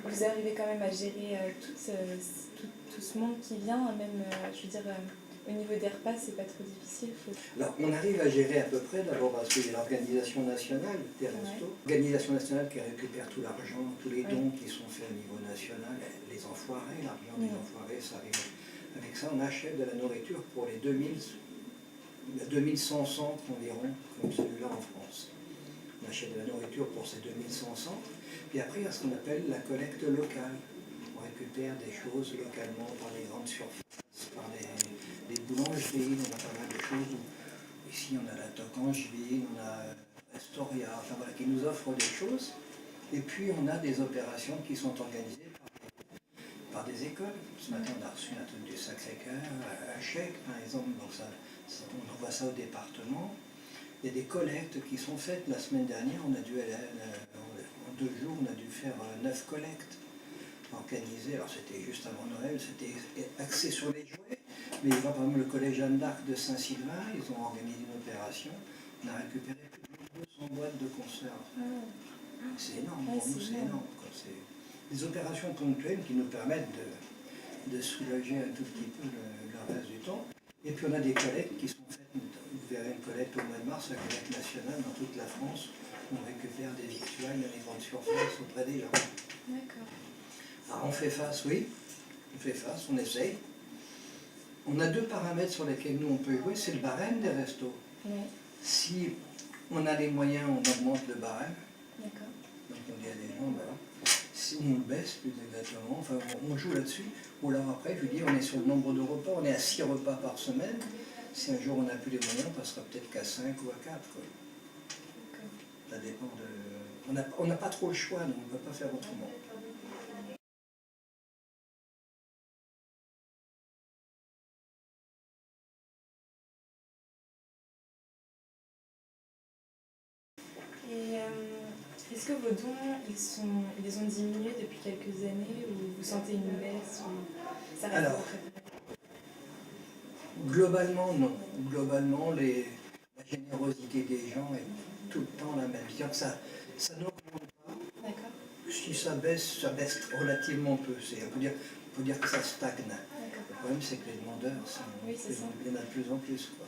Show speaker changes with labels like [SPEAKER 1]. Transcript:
[SPEAKER 1] vous arrivez quand même à gérer tout ce monde qui vient, même, je veux dire, au niveau des repas, c'est pas trop difficile.
[SPEAKER 2] Alors, on arrive à gérer à peu près, d'abord parce qu'il y a l'organisation nationale des restos. L'organisation nationale qui récupère tout l'argent, tous les dons qui sont faits au niveau national, les enfoirés, l'argent des enfoirés, ça arrive. Avec ça, on achète de la nourriture pour les 2100 centres environ, comme celui-là en France. On achète de la nourriture pour ces 2100 centres. Puis après, il y a ce qu'on appelle la collecte locale. On récupère des choses localement par les grandes surfaces, par les boulangeries, on a pas mal de choses. Ici, on a la Tocangeville, on a Astoria, enfin voilà, qui nous offrent des choses. Et puis, on a des opérations qui sont organisées par des écoles. Ce matin, on a reçu un truc du Sacré-Cœur, à Chèque, par exemple, donc on envoie ça au département. Il y a des collectes qui sont faites. La semaine dernière, on a dû aller, en 2 jours, on a dû faire 9 collectes organisées. Alors c'était juste avant Noël, c'était axé sur les jouets. Mais par exemple, le collège Jeanne d'Arc de Saint-Sylvain, ils ont organisé une opération. On a récupéré plus de 200 boîtes de conserve. C'est énorme, pour nous c'est énorme. C'est des opérations ponctuelles qui nous permettent de soulager un tout petit peu le reste du temps. Et puis on a des collectes qui sont faites, vous verrez une collecte au mois de mars, la collecte nationale dans toute la France. On récupère des victuailles dans les grandes surfaces auprès des gens.
[SPEAKER 1] D'accord.
[SPEAKER 2] Alors on fait face, oui, on fait face, on essaye. On a 2 paramètres sur lesquels nous on peut jouer, c'est le barème des restos.
[SPEAKER 1] Oui.
[SPEAKER 2] Si on a les moyens, on augmente le barème.
[SPEAKER 1] D'accord.
[SPEAKER 2] Donc on dit à des gens, voilà. Si on le baisse plus exactement, enfin on joue là-dessus. Ou alors après, je veux dire, on est sur le nombre de repas, on est à 6 repas par semaine. Si un jour on n'a plus les moyens, on passera peut-être qu'à 5 ou à 4. Quoi. Ça dépend de... On n'a pas trop le choix, donc on ne peut pas faire autrement.
[SPEAKER 1] Et est-ce que vos dons, ils ont diminué depuis quelques années ou vous sentez une baisse ou ça reste
[SPEAKER 2] Alors, globalement, non. Globalement, la générosité des gens est tout le temps la même. C'est-à-dire que ça n'augmente pas.
[SPEAKER 1] D'accord.
[SPEAKER 2] Si ça baisse relativement peu. On peut dire que ça stagne. Le problème, c'est que les demandeurs, il y en a de plus en plus. Quoi.